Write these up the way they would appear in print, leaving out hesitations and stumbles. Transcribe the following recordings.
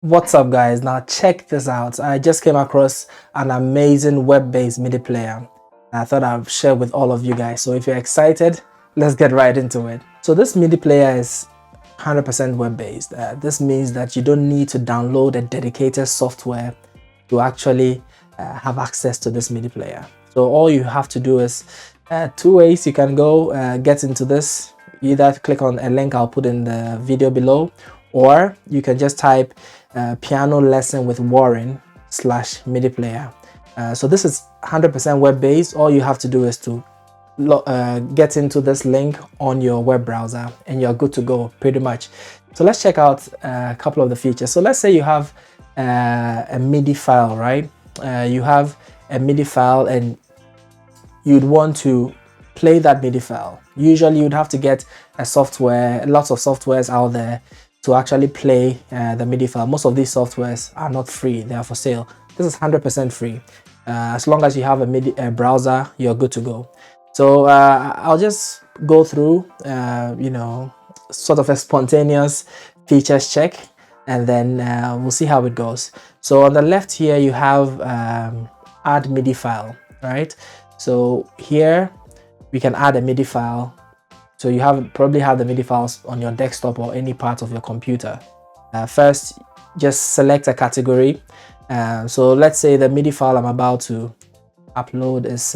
What's up, guys? Now check this out. I just came across an amazing web-based MIDI player. I thought I'd share with all of you guys. So if you're excited, let's get right into it. So this MIDI player is 100% web-based. This means that you don't need to download a dedicated software to actually have access to this MIDI player. So all you have to do is two ways you can go get into this. Either click on a link I'll put in the video below, or you can just type piano lesson with Warren / MIDI player. So this is 100% web-based. All you have to do is to get into this link on your web browser and you're good to go pretty much. So let's check out a couple of the features. So let's say you have a MIDI file, right? You have a MIDI file and you'd want to play that MIDI file. Usually you'd have to get a software, lots of softwares out there to actually play the MIDI file. Most of these softwares are not free, they are for sale. This is 100% free. As long as you have a MIDI browser, you're good to go. So I'll just go through, sort of a spontaneous features check, and then we'll see how it goes. So on the left here, you have add MIDI file, right? So here we can add a MIDI file. So you probably have the MIDI files on your desktop or any part of your computer. First, just select a category. So let's say the MIDI file I'm about to upload is,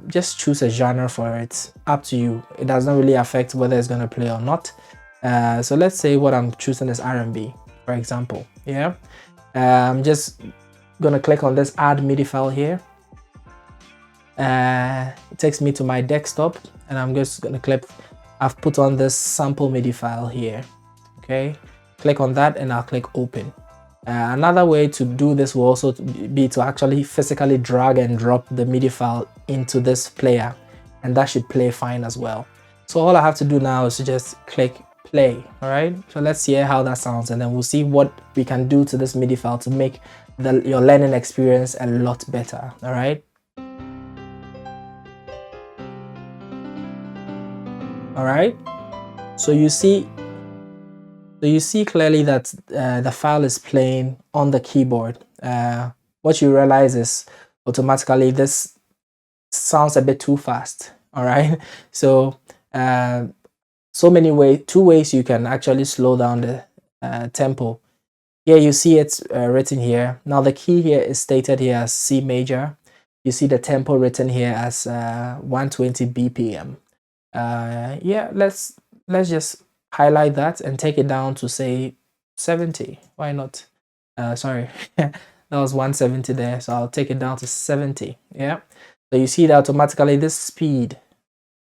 just choose a genre for it. Up to you. It does not really affect whether it's going to play or not. So let's say what I'm choosing is R&B, for example. Yeah. I'm just going to click on this add MIDI file here. It takes me to my desktop, and I'm just going to click. I've put on this sample MIDI file here. Okay, click on that and I'll click open. Another way to do this will also be to actually physically drag and drop the MIDI file into this player, and that should play fine as well. So all I have to do now is to just click play. All right, so let's hear how that sounds, and then we'll see what we can do to this MIDI file to make your learning experience a lot better. All right. All right, so you see clearly that the file is playing on the keyboard. What you realize is automatically this sounds a bit too fast. All right, so two ways you can actually slow down the tempo. Here you see it's written here. Now the key here is stated here as C major. You see the tempo written here as 120 BPM. Yeah, let's just highlight that and take it down to say 70. Why not? Sorry, that was 170 there, so I'll take it down to 70. Yeah, so you see that automatically the speed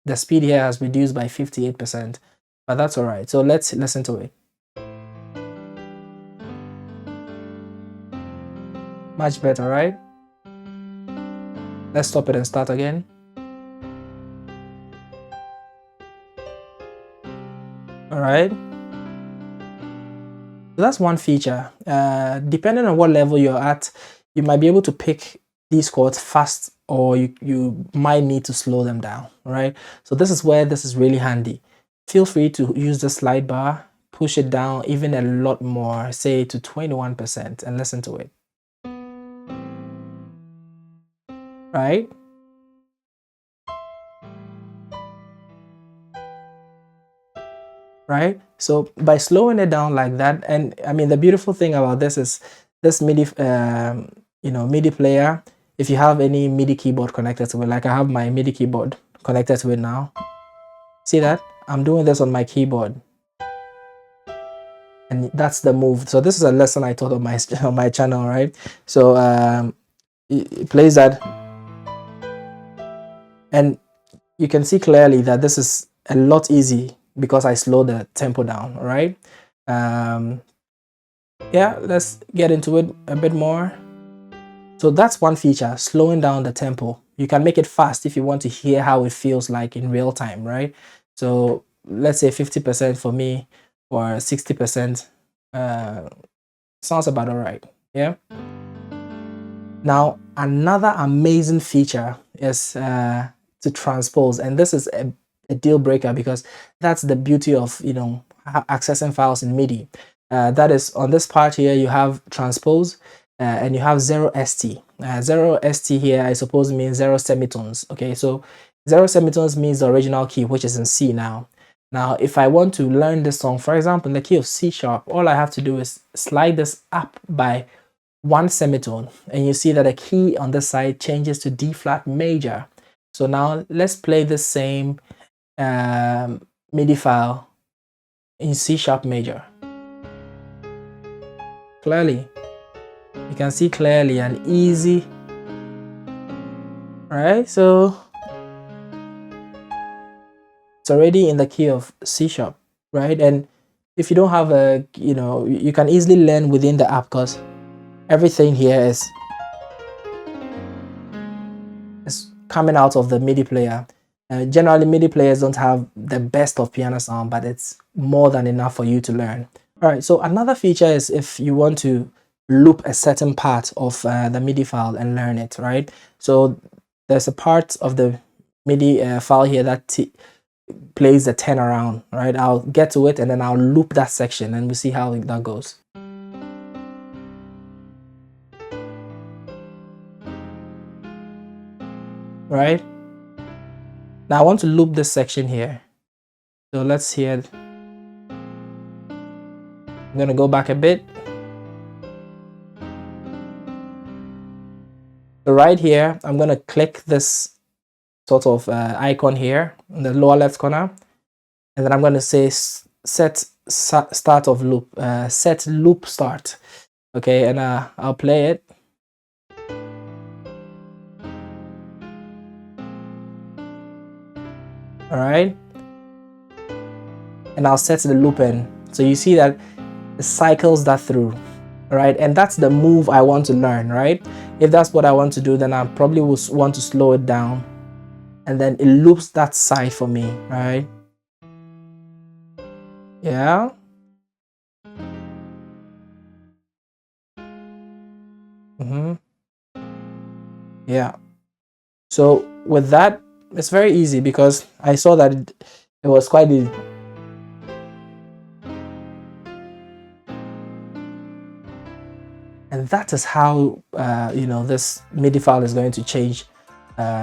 here has reduced by 58%, but that's all right. So let's listen to it. Much better, right? Let's stop it and start again. All right, so that's one feature. Depending on what level you're at, you might be able to pick these chords fast, or you might need to slow them down. All right, so this is where this is really handy. Feel free to use the slide bar, push it down even a lot more, say to 21%, and listen to it. Right? Right, so by slowing it down like that, and I mean the beautiful thing about this is this MIDI MIDI player, if you have any MIDI keyboard connected to it, like I have my MIDI keyboard connected to it now, see that I'm doing this on my keyboard, and that's the move. So this is a lesson I taught on my channel, right? So it plays that, and you can see clearly that this is a lot easy because I slowed the tempo down. All right, yeah, let's get into it a bit more. So that's one feature, slowing down the tempo. You can make it fast if you want to hear how it feels like in real time, right? So let's say 50% for me, or 60%, sounds about all right. Yeah. Now another amazing feature is to transpose, and this is a deal breaker because that's the beauty of accessing files in MIDI. That is, on this part here, you have transpose and you have 0 st. 0 st here, I suppose, means 0 semitones. Okay, so 0 semitones means the original key, which is in C now. Now, if I want to learn this song, for example, in the key of C sharp, all I have to do is slide this up by 1 semitone, and you see that the key on this side changes to D flat major. So now let's play the same MIDI file in C sharp major. Clearly, you can see clearly and easy, right? So it's already in the key of C sharp, right? And if you don't have a, you can easily learn within the app, because everything here is coming out of the MIDI player. Generally, MIDI players don't have the best of piano sound, but it's more than enough for you to learn. All right, so another feature is if you want to loop a certain part of the MIDI file and learn it, right? So there's a part of the MIDI file here that plays the 10 around, right? I'll get to it and then I'll loop that section and we'll see how that goes. Right? Now I want to loop this section here. So let's hear. I'm going to go back a bit. So right here, I'm going to click this sort of icon here in the lower left corner. And then I'm going to say set start of loop, set loop start. Okay, and I'll play it. All right. And I'll set the loop in. So you see that it cycles that through, right? And that's the move I want to learn, right? If that's what I want to do, then I probably will want to slow it down and then it loops that side for me, right? Yeah. Yeah. So with that, it's very easy because I saw that it was quite easy. And that is how this MIDI file is going to change,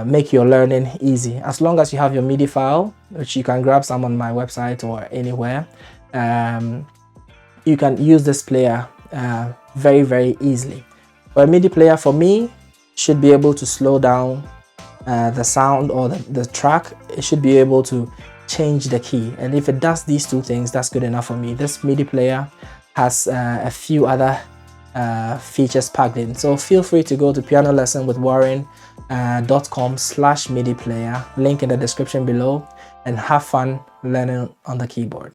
make your learning easy. As long as you have your MIDI file, which you can grab some on my website or anywhere, you can use this player very, very easily. But a MIDI player, for me, should be able to slow down the sound or the track. It should be able to change the key, and if it does these two things, that's good enough for me. This MIDI player has a few other features packed in, so feel free to go to pianolessonwithwarren.com/MIDI player, link in the description below, and have fun learning on the keyboard.